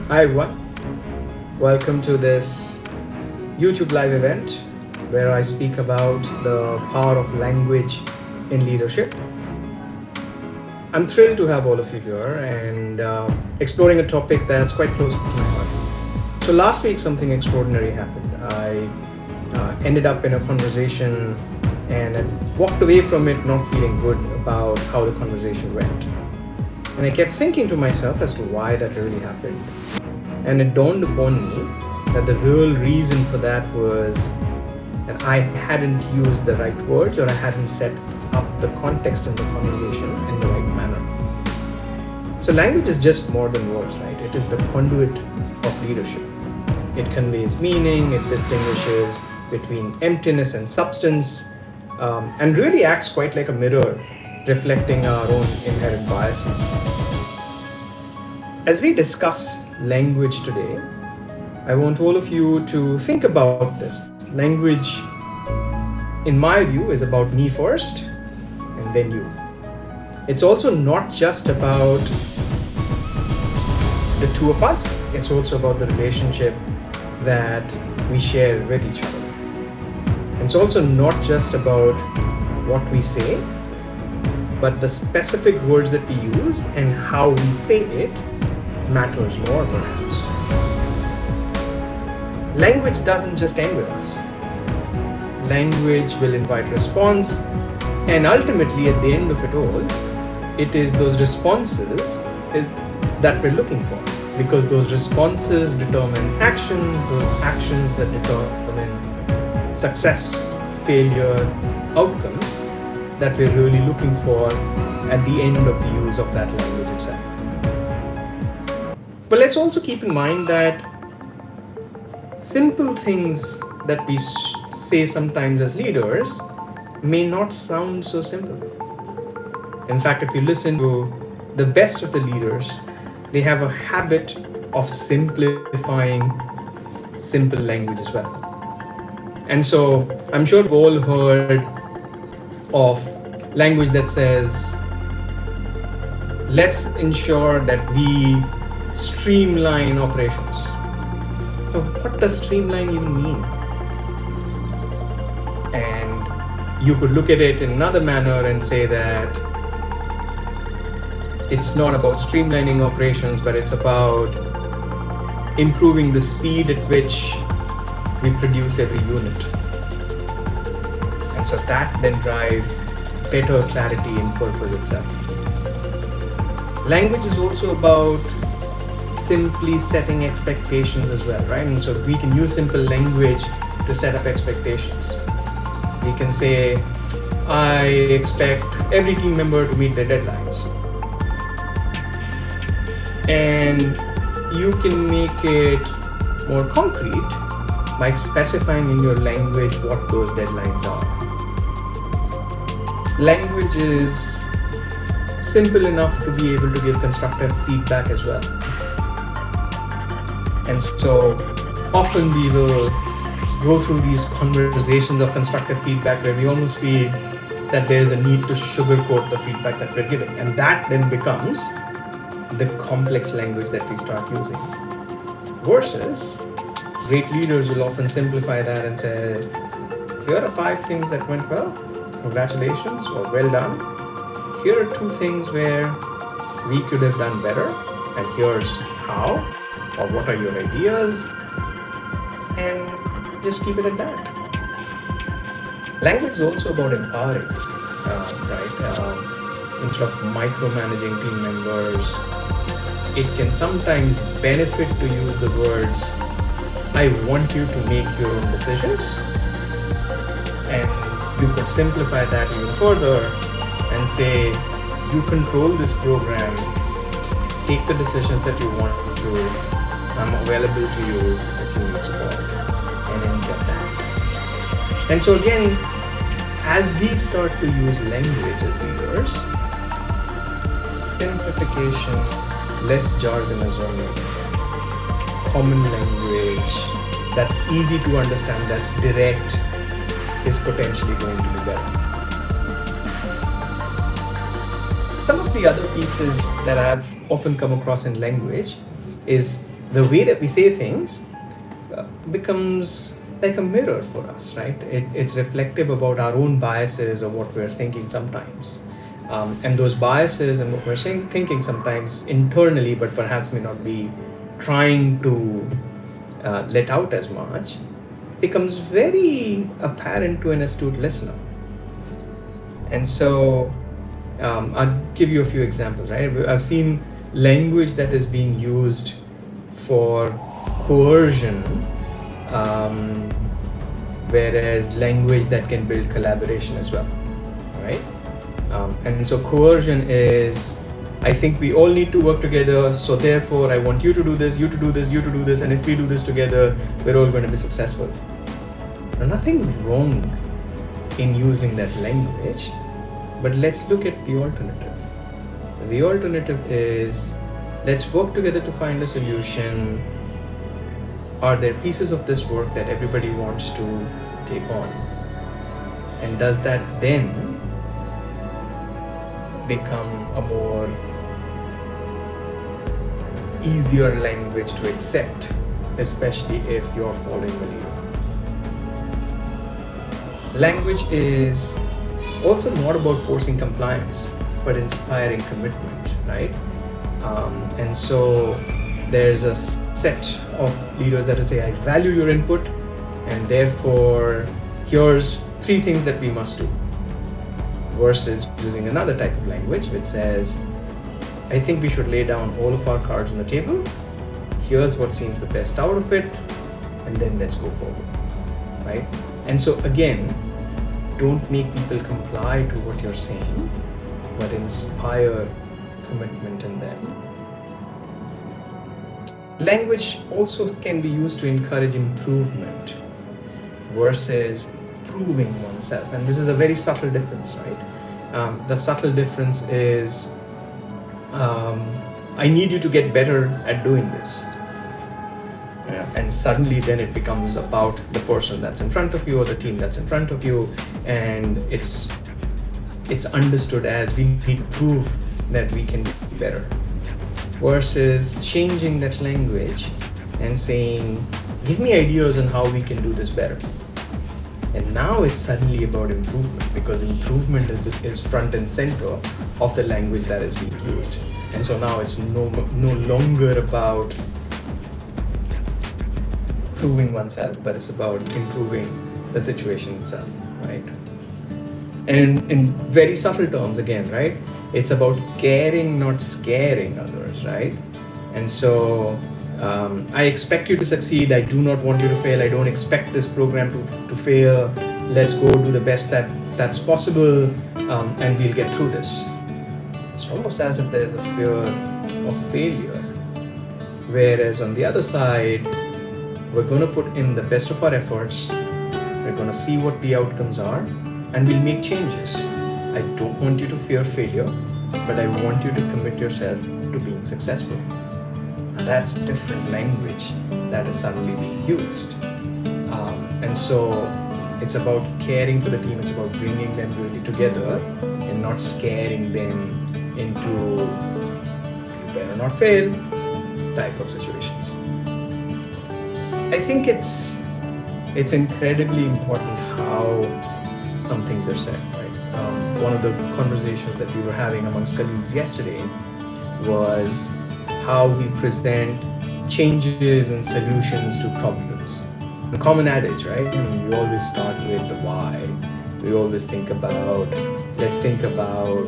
Hi everyone, welcome to this YouTube live event where I speak about the power of language in leadership. I'm thrilled to have all of you here and exploring a topic that's quite close to my heart. So last week something extraordinary happened. I ended up in a conversation and I walked away from it not feeling good about how the conversation went. And I kept thinking to myself as to why that really happened. And it dawned upon me that the real reason for that was that I hadn't used the right words or I hadn't set up the context in the conversation in the right manner. So language is just more than words, right? It is the conduit of leadership. It conveys meaning, it distinguishes between emptiness and substance, and really acts quite like a mirror reflecting our own inherent biases. As we discuss language today, I want all of you to think about this. Language, in my view, is about me first and then you. It's also not just about the two of us, it's also about the relationship that we share with each other. It's also not just about what we say, but the specific words that we use and how we say it matters more, perhaps. Language doesn't just end with us. Language will invite response, and ultimately, at the end of it all, it is those responses that we're looking for, because those responses determine action, those actions that determine success, failure, outcomes that we're really looking for at the end of the use of that language itself. But let's also keep in mind that simple things that we say sometimes as leaders may not sound so simple. In fact, if you listen to the best of the leaders, they have a habit of simplifying simple language as well. And so I'm sure we've all heard of language that says, let's ensure that we streamline operations. Now, what does streamline even mean? And you could look at it in another manner and say that it's not about streamlining operations, but it's about improving the speed at which we produce every unit. And so that then drives better clarity in purpose itself. Language is also about simply setting expectations as well, right? And so we can use simple language to set up expectations. We can say, I expect every team member to meet their deadlines. And you can make it more concrete by specifying in your language what those deadlines are. Language is simple enough to be able to give constructive feedback as well. And so often we will go through these conversations of constructive feedback where we almost feel that there's a need to sugarcoat the feedback that we're giving. And that then becomes the complex language that we start using. Versus, great leaders will often simplify that and say, here are 5 things that went well. Congratulations, or well done. Here are 2 things where we could have done better, and here's how, or what are your ideas, and just keep it at that. Language is also about empowering, right? Instead of micromanaging team members, it can sometimes benefit to use the words, I want you to make your own decisions. And you could simplify that even further and say, you control this program, take the decisions that you want to, I'm available to you if you need support, and then get that. And so again, as we start to use language as leaders, simplification, less jargonism, common language that's easy to understand, that's direct, is potentially going to be better. Some of the other pieces that I've often come across in language is the way that we say things becomes like a mirror for us, right? It's reflective about our own biases or what we're thinking sometimes. And those biases and what we're thinking sometimes internally, but perhaps may not be trying to let out as much, becomes very apparent to an astute listener. And so I'll give you a few examples, right? I've seen language that is being used for coercion, whereas language that can build collaboration as well, right? And so coercion is, I think we all need to work together, so therefore I want you to do this, you to do this, you to do this, and if we do this together, we're all going to be successful. Now, nothing wrong in using that language, but let's look at the alternative. The alternative is, let's work together to find a solution. Are there pieces of this work that everybody wants to take on? And does that then become a more easier language to accept, especially if you're following a leader? Language is also not about forcing compliance, but inspiring commitment, right? And so there's a set of leaders that will say, I value your input, and therefore here's 3 things that we must do. Versus using another type of language which says, I think we should lay down all of our cards on the table. Here's what seems the best out of it, and then let's go forward, right? And so again, don't make people comply to what you're saying, but inspire commitment in them. Language also can be used to encourage improvement versus proving oneself. And this is a very subtle difference, right? The subtle difference is, I need you to get better at doing this. And suddenly then it becomes about the person that's in front of you or the team that's in front of you, and it's understood as we need to prove that we can be better. Versus changing that language and saying, give me ideas on how we can do this better. And now it's suddenly about improvement, because improvement is front and center of the language that is being used. And so now it's no longer about proving oneself, but it's about improving the situation itself, right? And in very subtle terms again, right? It's about caring, not scaring others, right? And so I expect you to succeed. I do not want you to fail. I don't expect this program to fail. Let's go do the best that's possible, and we'll get through this. It's almost as if there is a fear of failure. Whereas on the other side, we're going to put in the best of our efforts. We're going to see what the outcomes are, and we'll make changes. I don't want you to fear failure, but I want you to commit yourself to being successful. And that's different language that is suddenly being used. And so it's about caring for the team. It's about bringing them really together and not scaring them into you better not fail type of situations. I think it's incredibly important how some things are said, right? One of the conversations that we were having amongst colleagues yesterday was how we present changes and solutions to problems. The common adage, right? We always start with the why. We always think about, let's think about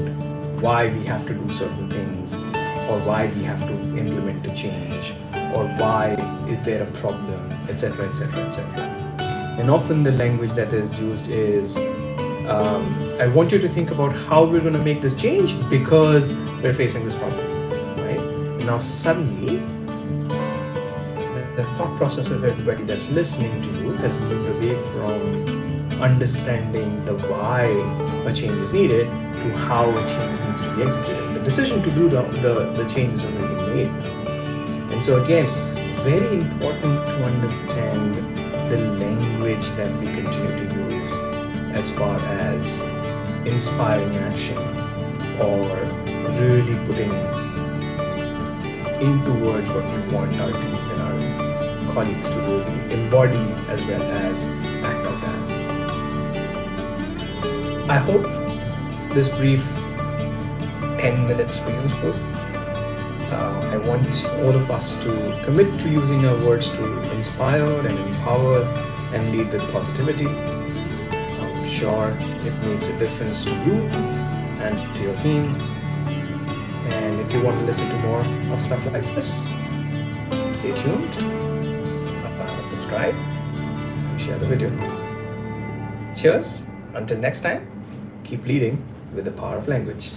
why we have to do certain things, or why we have to implement a change, or why is there a problem, etc., etc., etc. And often the language that is used is, I want you to think about how we're going to make this change because we're facing this problem, right? Now suddenly, the thought process of everybody that's listening to you has moved away from understanding the why a change is needed to how a change needs to be executed. The decision to do the change is already been made. And so again, very important to understand the language that we continue to use as far as inspiring action or really putting into words what we want our teams and our colleagues to really embody as well as act out as. I hope this brief 10 minutes were useful. I want all of us to commit to using our words to inspire and empower and lead with positivity. I'm sure it makes a difference to you and to your teams. And if you want to listen to more of stuff like this, stay tuned, subscribe, and share the video. Cheers. Until next time, keep leading with the power of language.